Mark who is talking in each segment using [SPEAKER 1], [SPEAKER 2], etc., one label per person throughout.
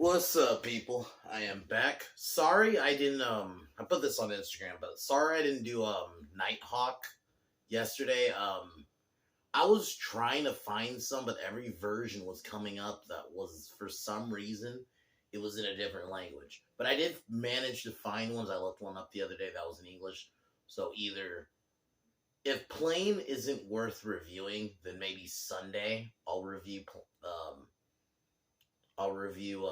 [SPEAKER 1] What's up, people? I am back. Sorry I didn't I put this on Instagram, but sorry I didn't do Nighthawk yesterday. I was trying to find some, but every version was coming up that was, for some reason, it was in a different language. But I did manage to find ones. I looked one up the other day that was in English. So either if Plane isn't worth reviewing, then maybe Sunday um I'll review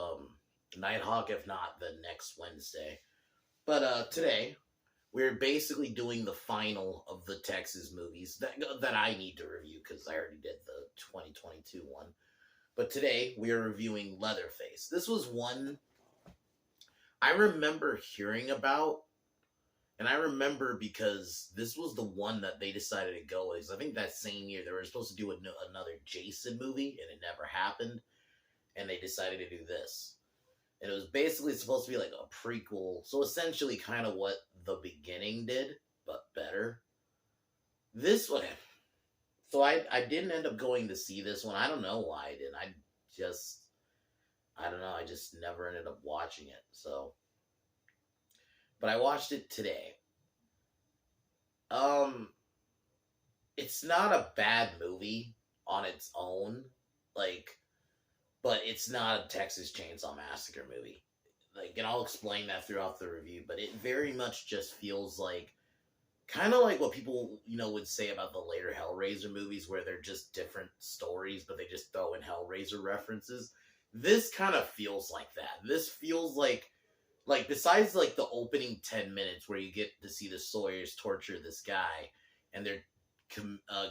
[SPEAKER 1] Nighthawk. If not, then next Wednesday. But today we're basically doing the final of the Texas movies that I need to review because I already did the 2022 one. But today we are reviewing Leatherface. This was one I remember hearing about, and I remember because this was the one that they decided to go with. I think that same year they were supposed to do another Jason movie, and it never happened. And they decided to do this. And it was basically supposed to be like a prequel. So essentially kind of what The Beginning did, but better. This one. So I didn't end up going to see this one. I don't know why I didn't. I don't know. I just never ended up watching it. So. But I watched it today. It's not a bad movie on its own. But it's not a Texas Chainsaw Massacre movie. And I'll explain that throughout the review, but it very much just feels like, kind of like what people, would say about the later Hellraiser movies, where they're just different stories, but they just throw in Hellraiser references. This kind of feels like that. This feels like, besides, the opening 10 minutes where you get to see the Sawyers torture this guy, and they're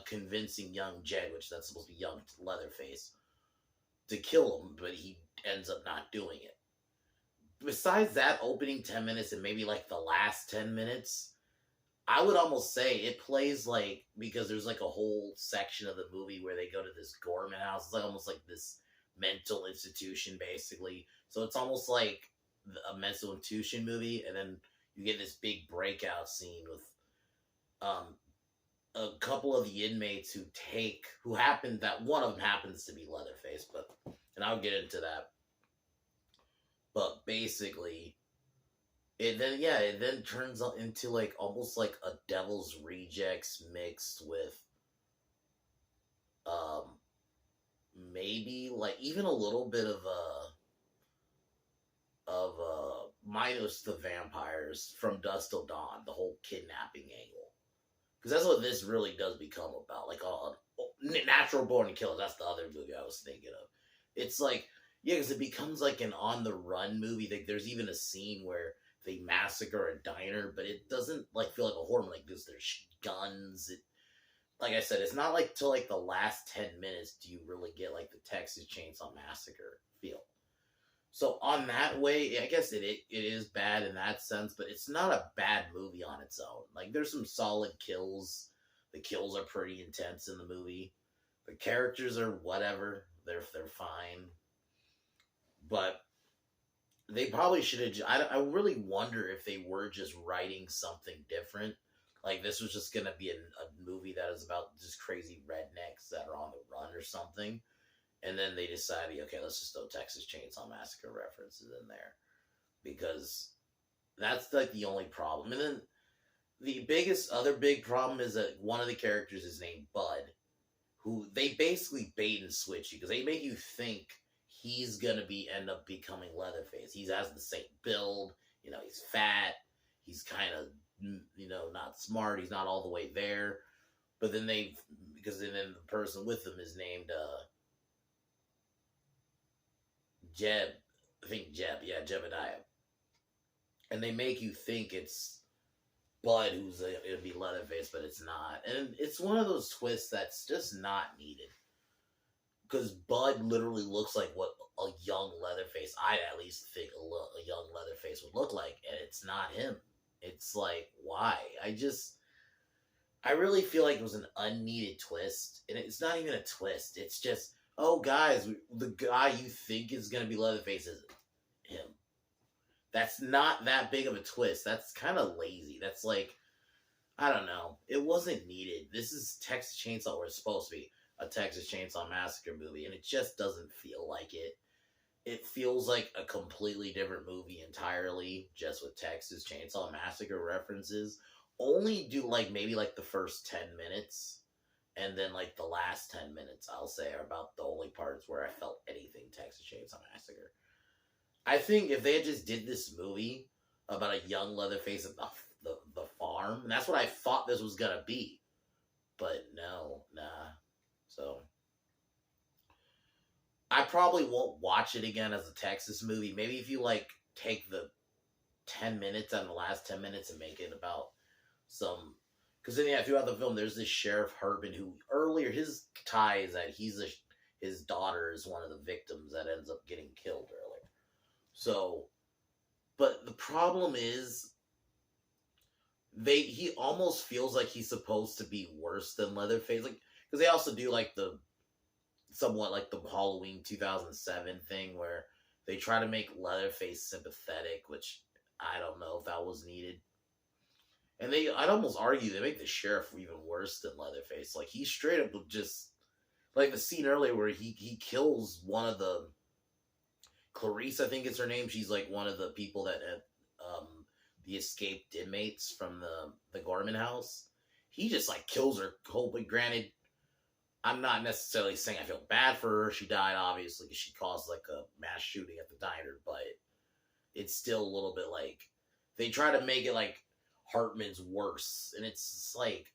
[SPEAKER 1] convincing young Jed, which that's supposed to be young Leatherface, to kill him, but he ends up not doing it. Besides that opening 10 minutes and maybe the last 10 minutes, I would almost say it plays because there's a whole section of the movie where they go to this Gorman house. It's almost like this mental institution, basically. So it's almost like a mental institution movie, and then you get this big breakout scene with a couple of the inmates that one of them happens to be Leatherface, and I'll get into that. But basically, it then turns into almost like a Devil's Rejects mixed with maybe even a little bit of minus the vampires from Dusk Till Dawn, the whole kidnapping angle. Because that's what this really does become about. Natural Born Killers. That's the other movie I was thinking of. It's because it becomes an on-the-run movie. There's even a scene where they massacre a diner, but it doesn't feel like a horror movie. There's guns. Like I said, it's not till the last 10 minutes do you really get the Texas Chainsaw Massacre feel. So on that way, I guess it is bad in that sense, but it's not a bad movie on its own. There's some solid kills. The kills are pretty intense in the movie. The characters are whatever. They're fine. But they probably should have... I really wonder if they were just writing something different. This was just going to be a movie that is about just crazy rednecks that are on the run or something. And then they decided, okay, let's just throw Texas Chainsaw Massacre references in there. Because that's the only problem. And then the other big problem is that one of the characters is named Bud, who they basically bait and switch you, because they make you think he's going to end up becoming Leatherface. He has the same build, he's fat, he's kind of, not smart, he's not all the way there. But then then the person with him is named, Jeb, Jebediah. And they make you think it's Bud who's going to be Leatherface, but it's not. And it's one of those twists that's just not needed. Because Bud literally looks like what a young Leatherface, I'd at least think a young Leatherface would look like, and it's not him. It's why? I really feel like it was an unneeded twist, and it's not even a twist. It's just, oh, guys, the guy you think is going to be Leatherface isn't him. That's not that big of a twist. That's kind of lazy. That's I don't know. It wasn't needed. This is Texas Chainsaw, or it's supposed to be a Texas Chainsaw Massacre movie, and it just doesn't feel like it. it feels like a completely different movie entirely, just with Texas Chainsaw Massacre references. Only do like maybe like the first 10 minutes, and then like the last 10 minutes, I'll say, are about the only parts where I felt anything Texas Chainsaw Massacre. I think if they had just did this movie about a young Leatherface at the farm, and that's what I thought this was gonna be, but no, nah. So I probably won't watch it again as a Texas movie. Maybe if you like take the 10 minutes and the last 10 minutes and make it about some, because then yeah, throughout the film there's this Sheriff Herbin who earlier his tie is that his daughter is one of the victims that ends up getting killed earlier. So, but the problem is he almost feels like he's supposed to be worse than Leatherface, like because they also do like the somewhat like the Halloween 2007 thing where they try to make Leatherface sympathetic, which I don't know if that was needed. And I'd almost argue they make the sheriff even worse than Leatherface. Like he straight up just like the scene earlier where he kills one of the Clarice, I think is her name. She's like one of the people that um the escaped inmates from the Gorman house. He just like kills her. Hopefully, granted, I'm not necessarily saying I feel bad for her. She died, obviously, because she caused like a mass shooting at the diner, but it's still a little bit like they try to make it like Hartman's worse, and it's like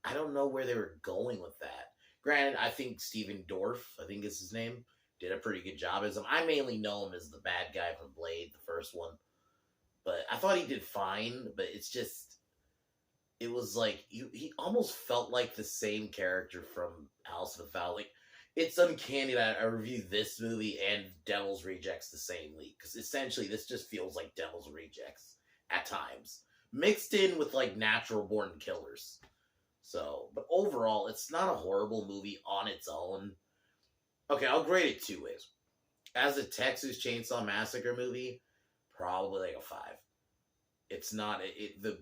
[SPEAKER 1] I don't know where they were going with that. Granted, I think Steven Dorff, I think is his name, did a pretty good job as him. I mainly know him as the bad guy from Blade, the first one, but I thought he did fine. But it's just it was like he almost felt like the same character from House of the Foul. Like it's uncanny that I reviewed this movie and Devil's Rejects the same week because essentially this just feels like Devil's Rejects at times, mixed in with like Natural Born Killers. So, but overall, it's not a horrible movie on its own. Okay, I'll grade it two ways. As a Texas Chainsaw Massacre movie, probably like a 5. It's not the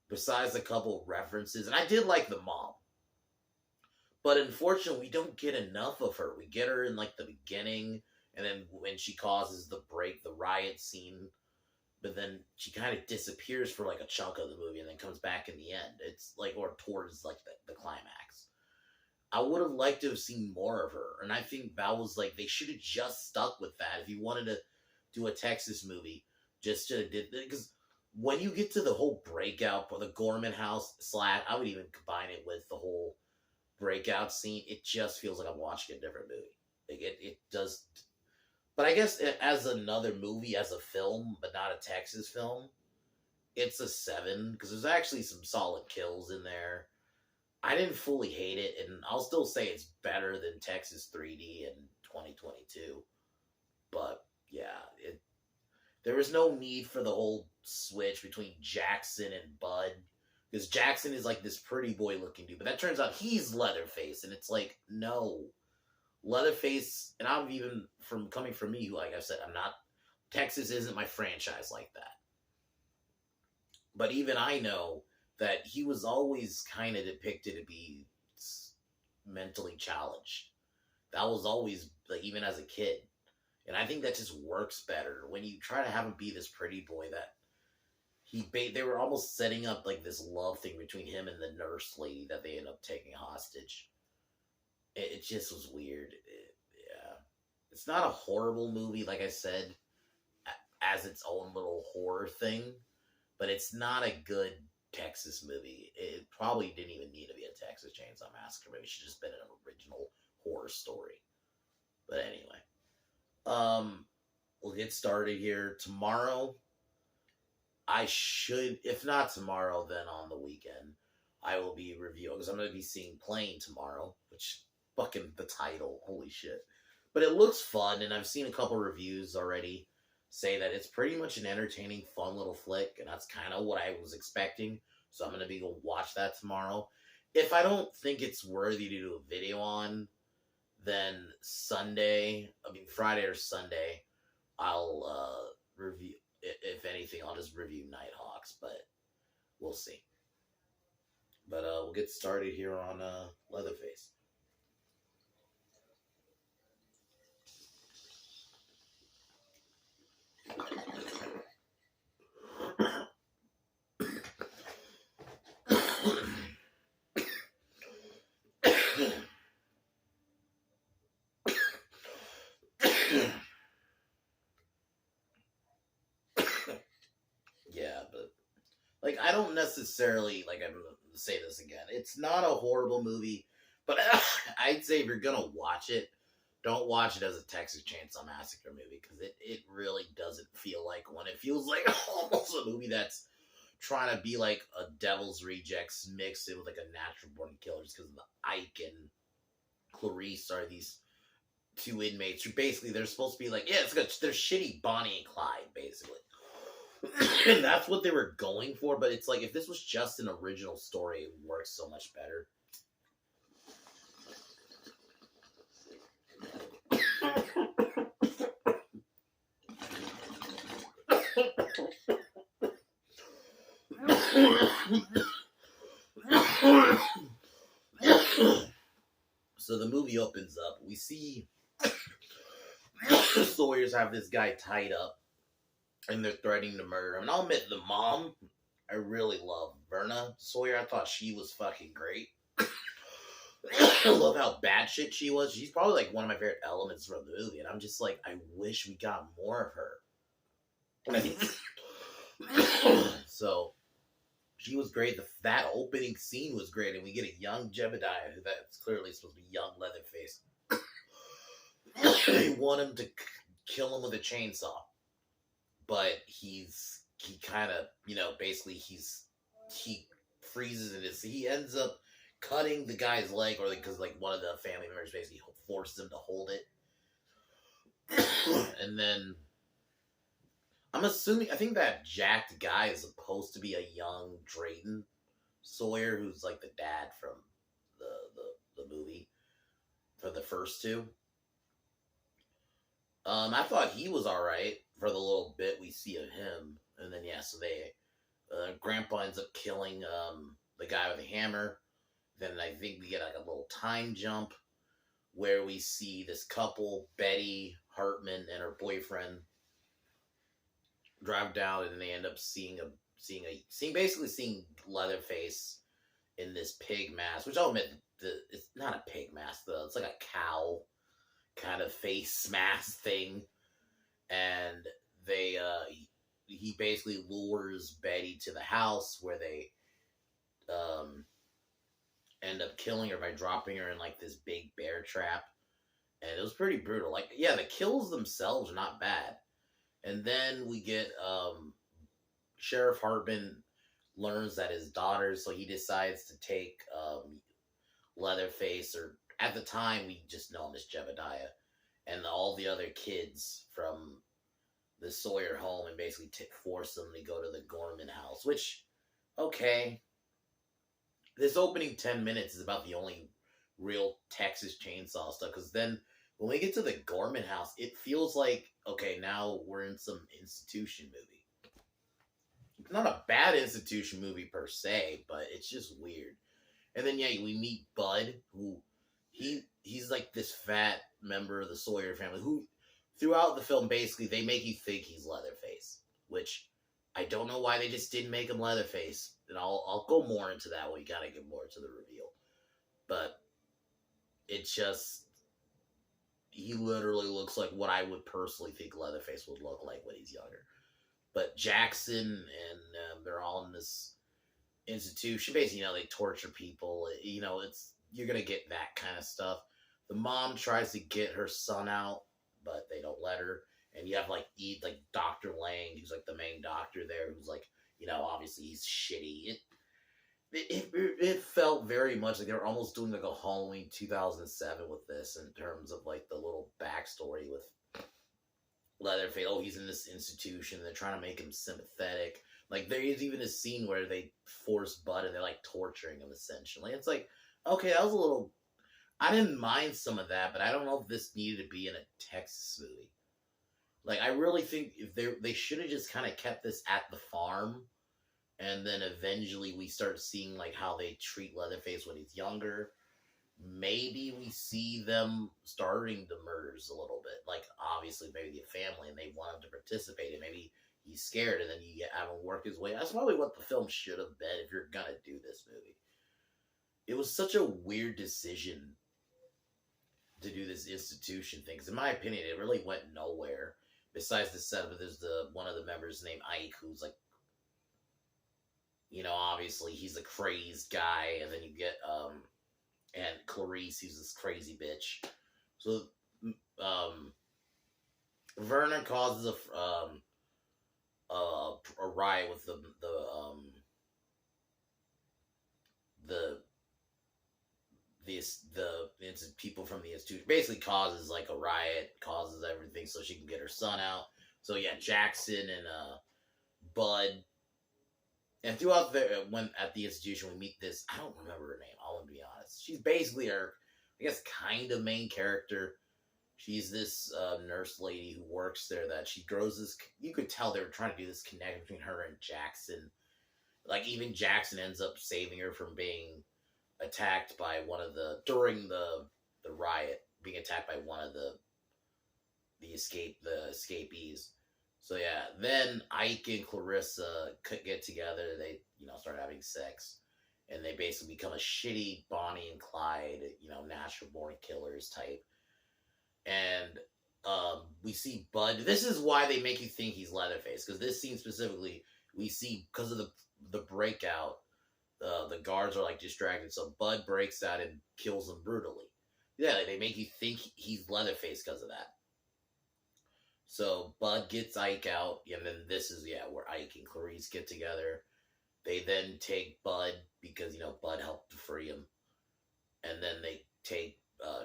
[SPEAKER 1] besides a couple references, and I did like the mom, but unfortunately, we don't get enough of her. We get her in like the beginning, and then when she causes the riot scene, but then she kind of disappears for like a chunk of the movie, and then comes back in the end. It's like or towards like the climax. I would have liked to have seen more of her, and I think that was like they should have just stuck with that. If you wanted to do a Texas movie, just should have did because when you get to the whole breakout for the Gorman house / I would even combine it with the whole breakout scene. It just feels like I'm watching a different movie. Like it does. But I guess as another movie, as a film, but not a Texas film, it's a 7 because there's actually some solid kills in there. I didn't fully hate it, and I'll still say it's better than Texas 3D in 2022. But yeah, there was no need for the whole switch between Jackson and Bud. Because Jackson is like this pretty boy looking dude. But that turns out he's Leatherface. And it's like, no. Leatherface, and I'm even coming from me, like I said, I'm not, Texas isn't my franchise like that. But even I know that he was always kind of depicted to be mentally challenged. That was always, like, even as a kid. And I think that just works better when you try to have him be this pretty boy that they were almost setting up like this love thing between him and the nurse lady that they end up taking hostage. It just was weird. Yeah. It's not a horrible movie, like I said, as its own little horror thing, but it's not a good Texas movie. It probably didn't even need to be a Texas Chainsaw Massacre movie. It should just been an original horror story. But anyway. We'll get started here tomorrow. I should, if not tomorrow, then on the weekend, I will be reviewing, because I'm going to be seeing Plane tomorrow, which, fucking the title, holy shit. But it looks fun, and I've seen a couple reviews already say that it's pretty much an entertaining, fun little flick, and that's kind of what I was expecting, so I'm going to be going to watch that tomorrow. If I don't think it's worthy to do a video on, then Friday or Sunday, I'll review, if anything, I'll just review Nighthawks, but we'll see. But we'll get started here on Leatherface. Yeah, but like I don't necessarily like I'm gonna say this again. It's not a horrible movie, but I'd say if you're gonna watch it, don't watch it as a Texas Chainsaw Massacre movie because it really doesn't feel like one. It feels like almost a movie that's trying to be like a Devil's Rejects mixed in with like a Natural Born Killer just because Ike and Clarice are these two inmates who basically they're supposed to be like they're shitty Bonnie and Clyde basically. And that's what they were going for, but it's like if this was just an original story, it would work so much better. So the movie opens up. We see the Sawyers have this guy tied up and they're threatening to murder him. And I'll admit, the mom, I really love Verna Sawyer. I thought she was fucking great. I love how bad shit she was. She's probably like one of my favorite elements from the movie. And I'm just like, I wish we got more of her. So she was great. That opening scene was great. And we get a young Jebediah, who that's clearly supposed to be young Leatherface. They want him to kill him with a chainsaw. But he kind of, basically he freezes it. He ends up cutting the guy's leg, or because like one of the family members basically forces him to hold it. And then I think that jacked guy is supposed to be a young Drayton Sawyer, who's like the dad from the movie for the first two. I thought he was all right for the little bit we see of him, and then so they Grandpa ends up killing the guy with the hammer. Then I think we get like a little time jump where we see this couple, Betty Hartman and her boyfriend, drive down, and then they end up seeing Leatherface in this pig mask, which I'll admit it's not a pig mask though. It's like a cow kind of face mask thing, and he basically lures Betty to the house where they end up killing her by dropping her in like this big bear trap, and it was pretty brutal. Like, the kills themselves are not bad, and then we get Sheriff Hartman learns that his daughter, so he decides to take Leatherface, or at the time we just know him as Jebediah, and all the other kids from the Sawyer home, and basically force them to go to the Gorman house, which, okay, this opening 10 minutes is about the only real Texas Chainsaw stuff, because then when we get to the Gorman house, it feels like, okay, now we're in some institution movie. It's not a bad institution movie per se, but it's just weird. And then, we meet Bud, who he's like this fat member of the Sawyer family, who throughout the film, basically, they make you think he's Leatherface, which I don't know why they just didn't make him Leatherface. And I'll go more into that when we gotta get more to the reveal. But it's just, he literally looks like what I would personally think Leatherface would look like when he's younger. But Jackson and they're all in this institution. Basically, they torture people. You're gonna get that kind of stuff. The mom tries to get her son out, but they don't let her. And you have like Dr. Lang, who's like the main doctor there, who's like, obviously he's shitty. It felt very much like they were almost doing like a Halloween 2007 with this, in terms of like the little backstory with Leatherface. Oh, he's in this institution. They're trying to make him sympathetic. Like, there is even a scene where they force Bud and they're like torturing him essentially. It's like, okay, that was a little. I didn't mind some of that, but I don't know if this needed to be in a Texas movie. Like, I really think if they should have just kind of kept this at the farm, and then eventually we start seeing like how they treat Leatherface when he's younger. Maybe we see them starting the murders a little bit. Like, obviously, maybe the family, and they want him to participate, and maybe he's scared, and then you have him work his way. That's probably what the film should have been if you're gonna do this movie. It was such a weird decision to do this institution thing. Because in my opinion, it really went nowhere. Besides the setup, there's the one of the members named Ike, who's like, obviously he's a crazed guy, and then you get and Clarice, who's this crazy bitch. So Werner causes a riot with the people from the institute. Basically causes like a riot, causes everything so she can get her son out. So yeah, Jackson and Bud. And throughout when at the institution we meet this, I don't remember her name, I want to be honest. She's basically our, I guess, kind of main character. She's this nurse lady who works there that she grows this, you could tell they were trying to do this connection between her and Jackson. Like, even Jackson ends up saving her from being attacked by during the riot, being attacked by one of the escapees. So yeah, then Ike and Clarissa could get together. They, start having sex, and they basically become a shitty Bonnie and Clyde, natural born killers type. And we see Bud. This is why they make you think he's Leatherface, because this scene specifically, we see, because of the breakout, the guards are like distracted, so Bud breaks out and kills them brutally. Yeah, they make you think he's Leatherface because of that. So Bud gets Ike out, and then this is where Ike and Clarice get together. They then take Bud because Bud helped to free him, and then they take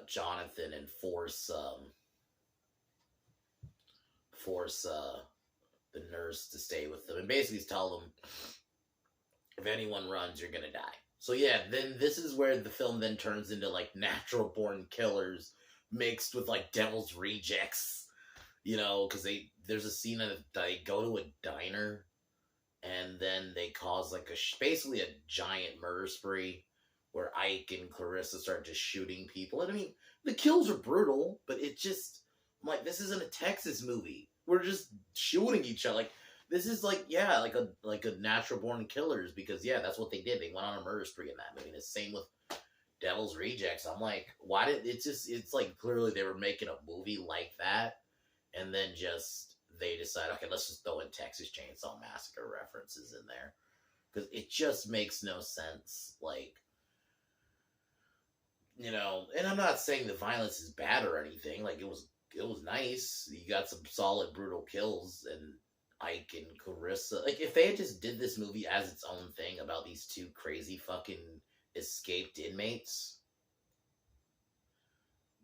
[SPEAKER 1] Jonathan and force the nurse to stay with them, and basically tell them, if anyone runs, you're gonna die. So yeah, then this is where the film then turns into like natural born killers mixed with like Devil's Rejects, because there's a scene that they go to a diner, and then they cause like basically a giant murder spree where Ike and Clarissa start just shooting people. And I mean, the kills are brutal, but it just, I'm like, this isn't a Texas movie. We're just shooting each other. Like, this is like a natural born killers, because that's what they did. They went on a murder spree in that movie. And the same with Devil's Rejects. I'm like, why did it's like clearly they were making a movie like that, and then they decide, okay, let's just throw in Texas Chainsaw Massacre references in there, because it just makes no sense. Like, and I'm not saying the violence is bad or anything. Like, it was nice. You got some solid brutal kills, and Ike and Clarissa. Like, if they had just did this movie as its own thing about these two crazy fucking escaped inmates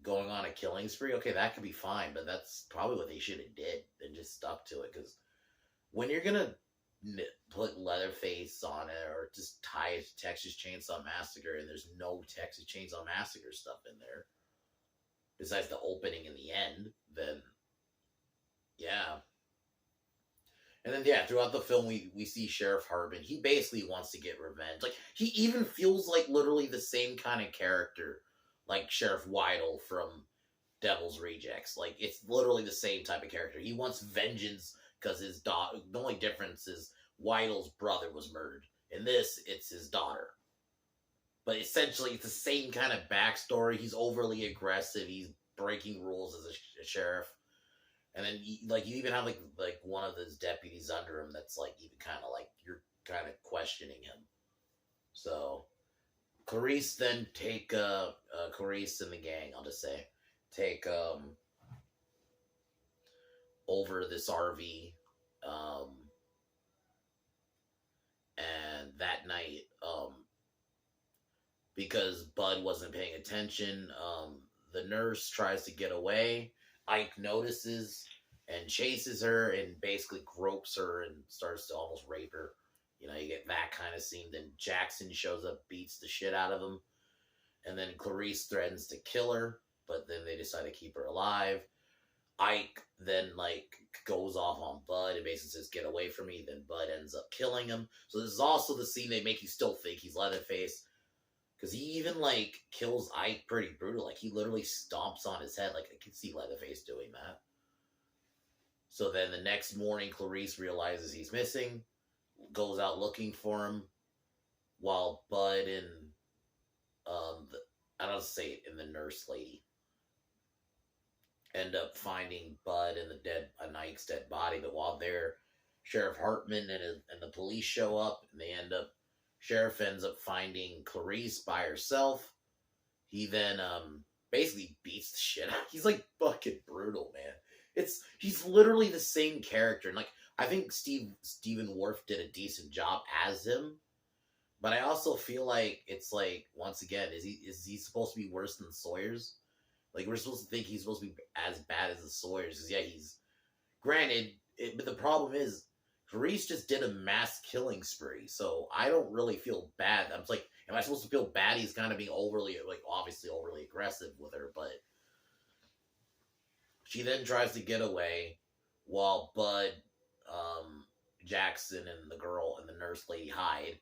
[SPEAKER 1] going on a killing spree, okay, that could be fine, but that's probably what they should have did and just stuck to it. Because when you're gonna put Leatherface on it, or just tie it to Texas Chainsaw Massacre, and there's no Texas Chainsaw Massacre stuff in there besides the opening and the end, then yeah. And then throughout the film we see Sheriff Harbin. He basically wants to get revenge. Like, he even feels like literally the same kind of character like Sheriff Weidel from Devil's Rejects. Like, it's literally the same type of character. He wants vengeance because his daughter. The only difference is Weidel's brother was murdered. In this, it's his daughter. But essentially, it's the same kind of backstory. He's overly aggressive. He's breaking rules as a sheriff. And then, you even have like one of his deputies under him that's like even kind of like you're kind of questioning him. So Clarice then take Clarice and the gang, I'll just say, take over this RV, and that night, because Bud wasn't paying attention, the nurse tries to get away. Ike notices and chases her and basically gropes her and starts to almost rape her. You get that kind of scene. Then Jackson shows up, beats the shit out of him. And then Clarice threatens to kill her, but then they decide to keep her alive. Ike then, goes off on Bud and basically says, get away from me. Then Bud ends up killing him. So this is also the scene they make you still think he's Leatherface. Because he even, kills Ike pretty brutal. He literally stomps on his head. I can see Leatherface doing that. So then the next morning, Clarice realizes he's missing, goes out looking for him, while Bud and, I don't say it, and the nurse lady, end up finding Bud and Ike's dead body. But while they're Sheriff Hartman and the police show up, and Sheriff ends up finding Clarice by herself. He then basically beats the shit out. He's like fucking brutal, man. He's literally the same character, and like I think Stephen Wolf did a decent job as him. But I also feel like it's like, once again, is he supposed to be worse than Sawyer's? Like, we're supposed to think he's supposed to be as bad as the Sawyer's, because yeah, he's granted. But the problem is, Reese just did a mass killing spree, so I don't really feel bad. I'm like, am I supposed to feel bad? He's kind of being obviously overly aggressive with her, but she then tries to get away while Bud, Jackson, and the girl and the nurse lady hide.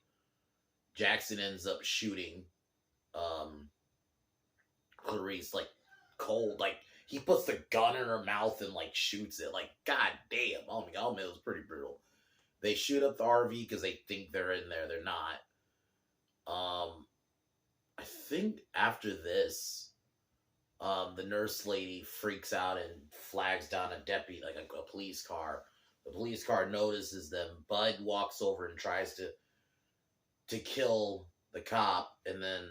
[SPEAKER 1] Jackson ends up shooting Clarice, like, cold. Like, he puts the gun in her mouth and, like, shoots it. Like, god damn. Oh my god, man, it was pretty brutal. They shoot up the RV because they think they're in there. They're not. I think after this, the nurse lady freaks out and flags down a deputy, like a police car. The police car notices them. Bud walks over and tries to kill the cop, and then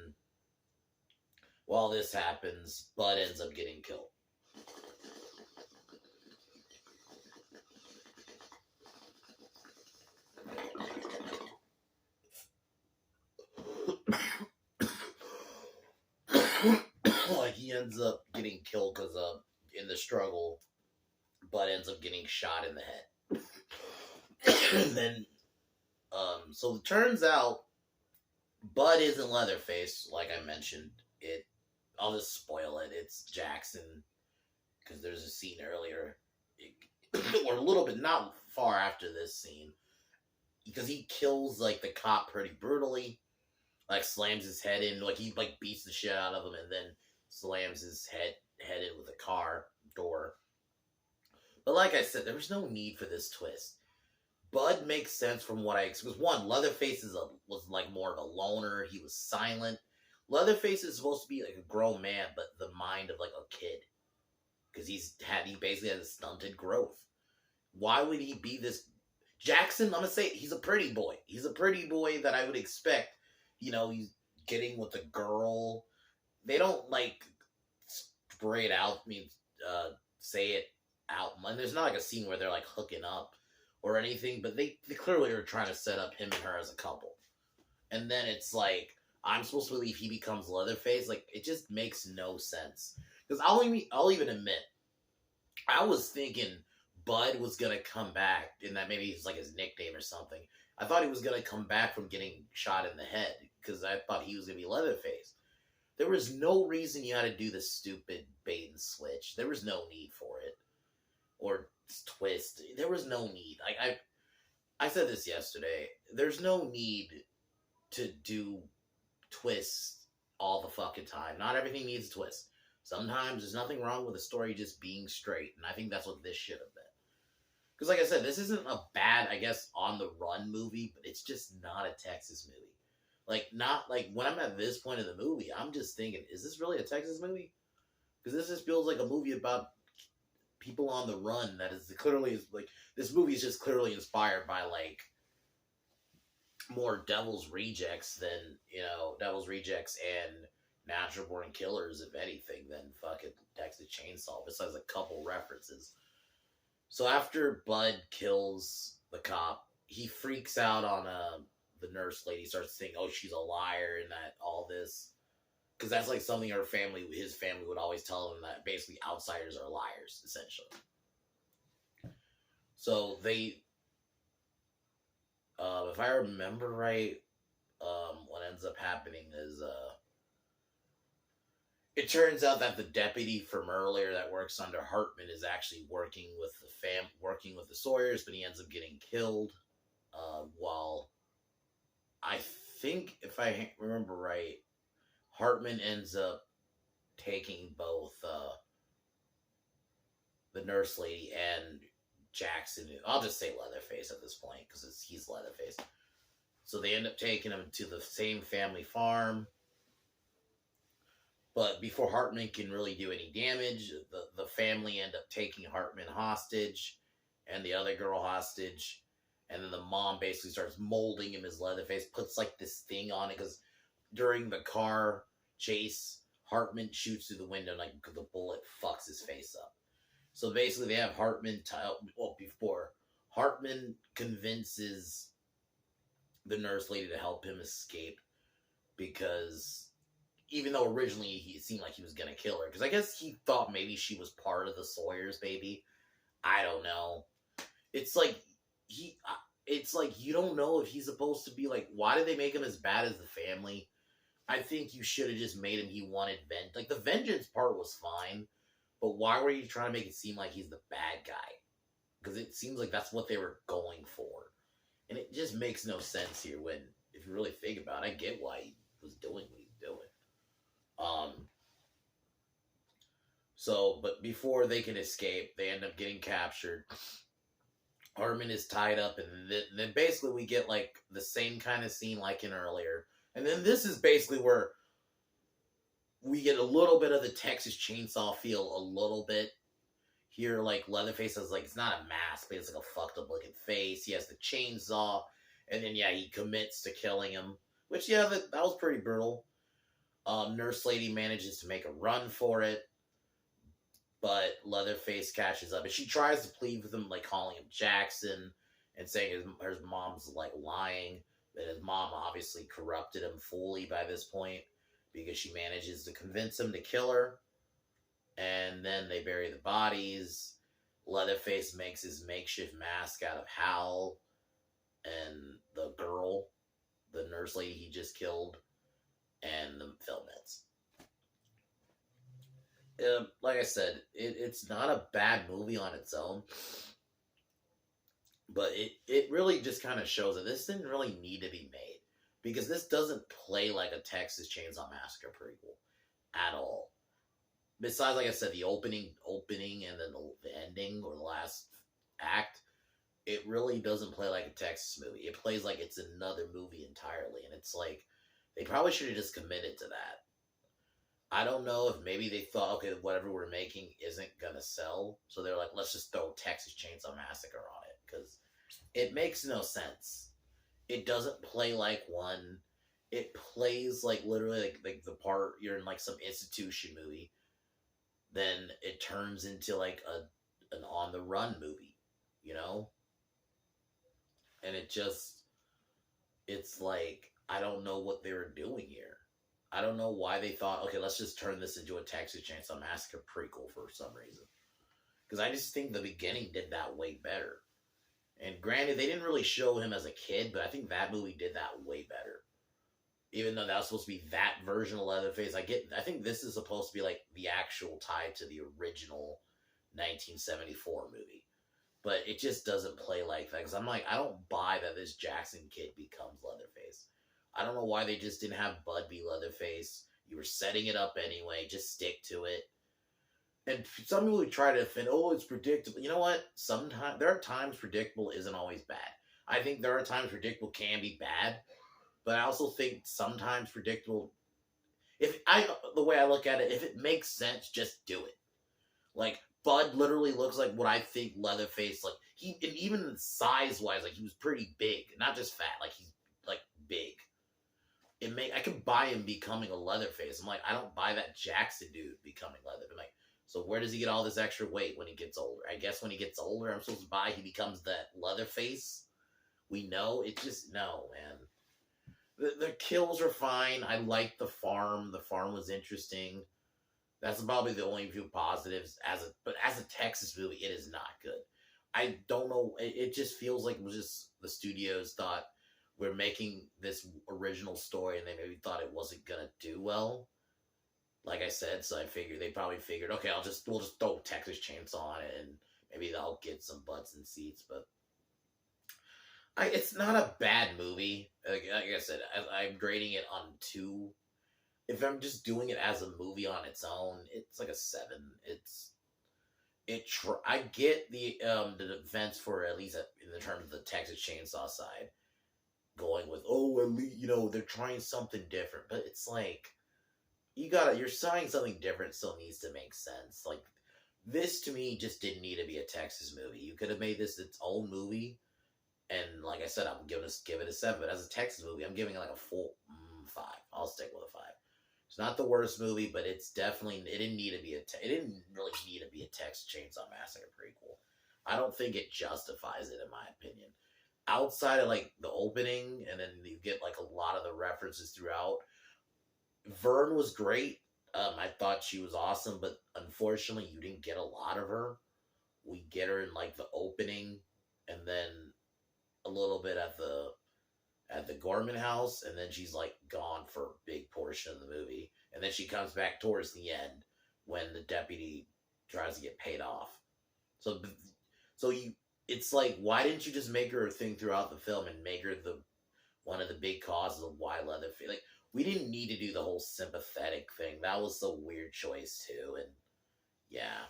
[SPEAKER 1] while this happens, Bud ends up getting killed. Like, he ends up getting killed because in the struggle, Bud ends up getting shot in the head. And then, so it turns out Bud isn't Leatherface, like I mentioned. I'll just spoil it. It's Jackson, because there's a scene earlier, or a little bit, not far after this scene, because he kills, like, the cop pretty brutally, like, slams his head in, like, he, like, beats the shit out of him, and then slams his head in with a car door. But like I said, there was no need for this twist. Bud makes sense from what because one, Leatherface was like more of a loner. He was silent. Leatherface is supposed to be like a grown man, but the mind of like a kid, because he basically has a stunted growth. Why would he be this? Jackson, I'm gonna say, he's a pretty boy. He's a pretty boy that I would expect. You know, he's getting with a girl. They don't like spray it out. Say it out. And there's not like a scene where they're like hooking up or anything, but they clearly are trying to set up him and her as a couple. And then it's like, I'm supposed to believe he becomes Leatherface. Like, it just makes no sense. Because I'll even admit, I was thinking Bud was gonna come back, and that maybe it's like his nickname or something. I thought he was gonna come back from getting shot in the head, because I thought he was gonna be Leatherface. There was no reason you had to do the stupid bait and switch. There was no need for it. Or twist. There was no need. I said this yesterday. There's no need to do twists all the fucking time. Not everything needs a twist. Sometimes there's nothing wrong with a story just being straight. And I think that's what this should have been. Because like I said, this isn't a bad, I guess, on the run movie, but it's just not a Texas movie. Like, not like when I'm at this point of the movie, I'm just thinking, is this really a Texas movie? Because this just feels like a movie about people on the run that is clearly, like, this movie is just clearly inspired by, like, more Devil's Rejects than, Devil's Rejects and Natural Born Killers, if anything, than fucking Texas Chainsaw, besides a couple references. So after Bud kills the cop, he freaks out on the nurse lady, starts saying, oh, she's a liar and that all this. Because that's like something his family would always tell him, that basically outsiders are liars, essentially. So they, if I remember right, what ends up happening is, it turns out that the deputy from earlier that works under Hartman is actually working with the Sawyers, but he ends up getting killed. While I think, if I remember right, Hartman ends up taking both the nurse lady and Jackson. I'll just say Leatherface at this point, because he's Leatherface. So they end up taking him to the same family farm. But before Hartman can really do any damage, the family end up taking Hartman hostage and the other girl hostage. And then the mom basically starts molding him as Leatherface, puts like this thing on it because during the car chase, Hartman shoots through the window and like the bullet fucks his face up. So basically, they have Hartman. Well, before Hartman convinces the nurse lady to help him escape because even though originally he seemed like he was gonna kill her, because I guess he thought maybe she was part of the Sawyer's baby. I don't know. It's like he. It's like you don't know if he's supposed to be like. Why did they make him as bad as the family? I think you should have just made him. He wanted vengeance. Like the vengeance part was fine, but why were you trying to make it seem like he's the bad guy? Because it seems like that's what they were going for, and it just makes no sense here. When if you really think about it, I get why he was doing what he was doing. So, but before they can escape, they end up getting captured. Hartman is tied up, and then basically we get like the same kind of scene like in earlier. And then this is basically where we get a little bit of the Texas Chainsaw feel a little bit. Here, like, Leatherface has, like, it's not a mask, but it's like a fucked up looking face. He has the chainsaw, and then, yeah, he commits to killing him. Which, yeah, that was pretty brutal. Nurse Lady manages to make a run for it, but Leatherface catches up. And she tries to plead with him, like, calling him Jackson, and saying his mom's, like, lying. That his mom obviously corrupted him fully by this point, because she manages to convince him to kill her. And then they bury the bodies. Leatherface makes his makeshift mask out of Hal and the girl, the nurse lady he just killed, and the film ends. Like I said, it's not a bad movie on its own, but it really just kind of shows that this didn't really need to be made, because this doesn't play like a Texas Chainsaw Massacre prequel at all. Besides, like I said, the opening, and then the ending or the last act, it really doesn't play like a Texas movie. It plays like it's another movie entirely, and it's like they probably should have just committed to that. I don't know if maybe they thought, okay, whatever we're making isn't gonna sell, so they're like, let's just throw Texas Chainsaw Massacre on it, because it makes no sense. It doesn't play like one. It plays like literally like the part you're in like some institution movie. Then it turns into like an on the run movie, you know? And it's like, I don't know what they were doing here. I don't know why they thought, okay, let's just turn this into a Texas Chainsaw Massacre prequel for some reason. Because I just think the beginning did that way better. And granted, they didn't really show him as a kid, but I think that movie did that way better. Even though that was supposed to be that version of Leatherface, I think this is supposed to be like the actual tie to the original 1974 movie. But it just doesn't play like that. Because I'm like, I don't buy that this Jackson kid becomes Leatherface. I don't know why they just didn't have Bud be Leatherface. You were setting it up anyway. Just stick to it. And some people try to defend, oh, it's predictable. You know what? Sometimes there are times predictable isn't always bad. I think there are times predictable can be bad. But I also think sometimes predictable, the way I look at it, if it makes sense, just do it. Like, Bud literally looks like what I think Leatherface, like, and even size-wise, like, he was pretty big. Not just fat, like, he's, like, big. I could buy him becoming a Leatherface. I'm like, I don't buy that Jackson dude becoming Leatherface. I'm like, so where does he get all this extra weight when he gets older? I guess when he gets older, I'm supposed to buy he becomes that Leatherface. We know. It's just, no, man. The kills are fine. I liked the farm. The farm was interesting. That's probably the only few positives. But as a Texas movie, it is not good. I don't know. It just feels like it was just the studios thought we're making this original story, and they maybe thought it wasn't gonna do well. Like I said, so they probably figured, okay, we'll just throw Texas Chainsaw on it, and maybe that'll get some butts and seats. But it's not a bad movie. Like I said, I'm grading it on 2. If I'm just doing it as a movie on its own, it's like a 7. I get the defense for, at least in the terms of the Texas Chainsaw side, going with, oh, at least, they're trying something different. But it's like, you're selling something different, still needs to make sense. Like, this to me just didn't need to be a Texas movie. You could have made this its own movie, and like I said, I'm giving give it a 7. But as a Texas movie, I'm giving it like a 5. I'll stick with a 5. It's not the worst movie, but it's definitely it didn't need to be it didn't really need to be a Texas Chainsaw Massacre prequel. I don't think it justifies it in my opinion. Outside of like the opening, and then you get like a lot of the references throughout. Vern was great. I thought she was awesome, but unfortunately, you didn't get a lot of her. We get her in like the opening, and then a little bit at the Gorman house, and then she's like gone for a big portion of the movie, and then she comes back towards the end when the deputy tries to get paid off. So, so it's like, why didn't you just make her a thing throughout the film and make her the one of the big causes of why Leatherface? Like, we didn't need to do the whole sympathetic thing. That was a weird choice too, and yeah.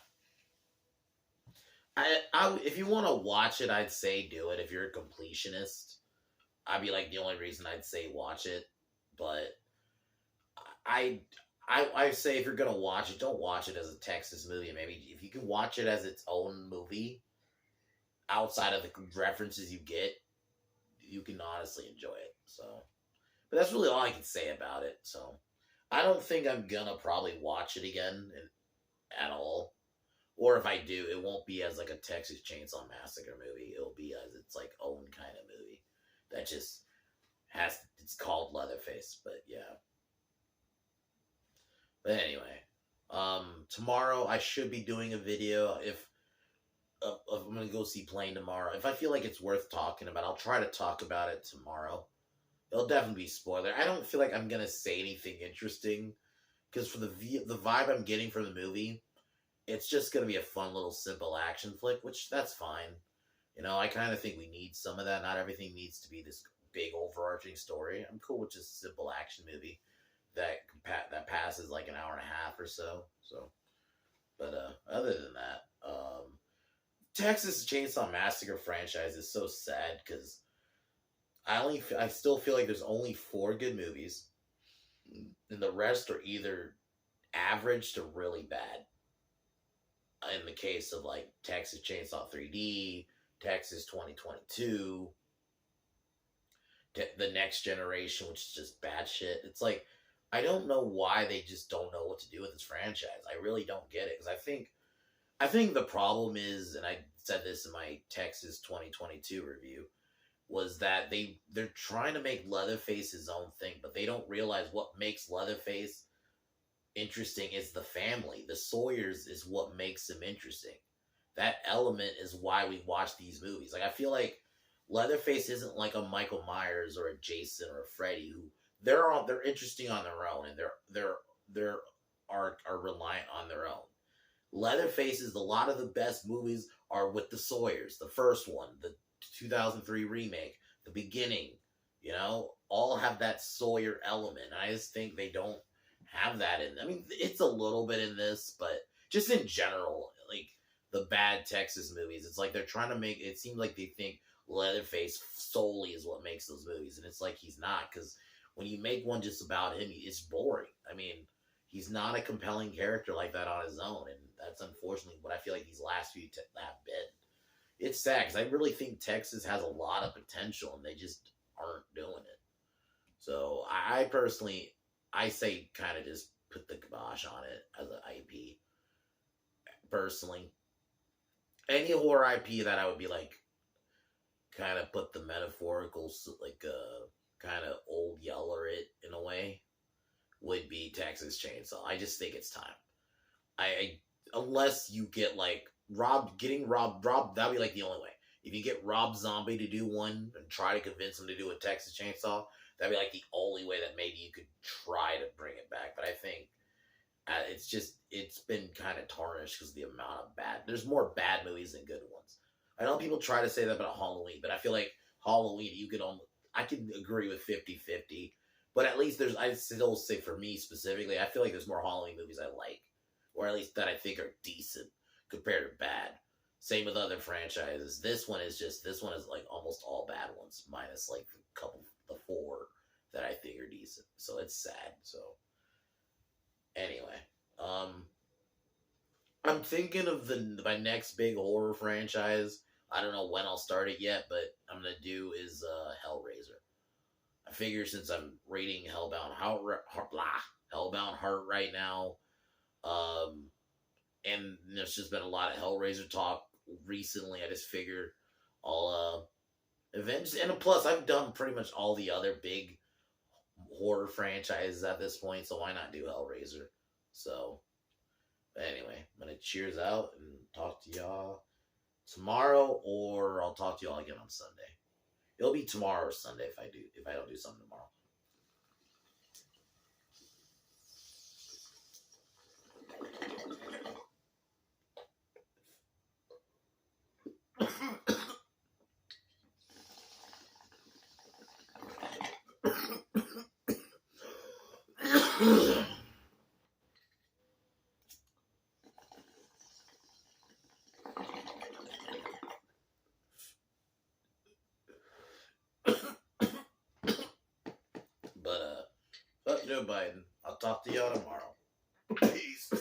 [SPEAKER 1] If you want to watch it, I'd say do it. If you're a completionist, I'd be like the only reason I'd say watch it. But I I say if you're gonna watch it, don't watch it as a Texas movie. Maybe if you can watch it as its own movie, outside of the references you get, you can honestly enjoy it. So, but that's really all I can say about it. So, I don't think I'm gonna probably watch it again at all. Or if I do, it won't be as like a Texas Chainsaw Massacre movie. It'll be as its like own kind of movie that just has. It's called Leatherface, but yeah. But anyway, tomorrow I should be doing a video if I'm gonna go see Plane tomorrow. If I feel like it's worth talking about, I'll try to talk about it tomorrow. It'll definitely be spoiler. I don't feel like I'm gonna say anything interesting because for the vibe I'm getting from the movie, it's just gonna be a fun little simple action flick, which that's fine. You know, I kind of think we need some of that. Not everything needs to be this big overarching story. I'm cool with just a simple action movie that passes like an hour and a half or so. So, but other than that, Texas Chainsaw Massacre franchise is so sad because I still feel like there's only 4 good movies, and the rest are either average to really bad. In the case of like Texas Chainsaw 3D, Texas 2022, the Next Generation, which is just bad shit. It's like, I don't know why they just don't know what to do with this franchise. I really don't get it because I think the problem is, and I said this in my Texas 2022 review, was that they're trying to make Leatherface his own thing, but they don't realize what makes Leatherface interesting is the family. The Sawyers is what makes him interesting. That element is why we watch these movies. Like, I feel like Leatherface isn't like a Michael Myers or a Jason or a Freddy who they're interesting on their own, and they're are reliant on their own. Leatherface is a lot of the best movies are with the Sawyers. The first one, the 2003 remake, the beginning, you know, all have that Sawyer element. I just think they don't have that in. I mean, it's a little bit in this, but just in general, like the bad Texas movies, it's like they're trying to make it seem like they think Leatherface solely is what makes those movies, and it's like he's not, because when you make one just about him, it's boring. I mean, he's not a compelling character like that on his own, and that's unfortunately what I feel like these last few have been. It's sad because I really think Texas has a lot of potential, and they just aren't doing it. So I personally, I say kind of just put the kibosh on it as an IP. Personally, any horror IP that I would be like, kind of put the metaphorical, like kind of old yeller it in a way, would be Texas Chainsaw. I just think it's time. I unless you get like Rob, that'd be like the only way. If you get Rob Zombie to do one and try to convince him to do a Texas Chainsaw, that'd be like the only way that maybe you could try to bring it back. But I think it's been kind of tarnished because of the amount of bad. There's more bad movies than good ones. I know people try to say that about Halloween, but I feel like Halloween, I can agree with 50-50, but at least I'd still say for me specifically, I feel like there's more Halloween movies I like, or at least that I think are decent compared to bad. Same with other franchises. This one is like almost all bad ones, minus like the 4 that I think are decent. So it's sad. So Anyway, I'm thinking of my next big horror franchise. I don't know when I'll start it yet, but I'm gonna do is Hellraiser. I figure since I'm reading Hellbound Heart right now, um, and there's just been a lot of Hellraiser talk recently. I just figured I'll eventually, and plus I've done pretty much all the other big horror franchises at this point, so why not do Hellraiser? So, but anyway, I'm gonna cheers out and talk to y'all tomorrow, or I'll talk to y'all again on Sunday. It'll be tomorrow or Sunday if I don't do something tomorrow. But Joe Biden. I'll talk to y'all tomorrow. Peace.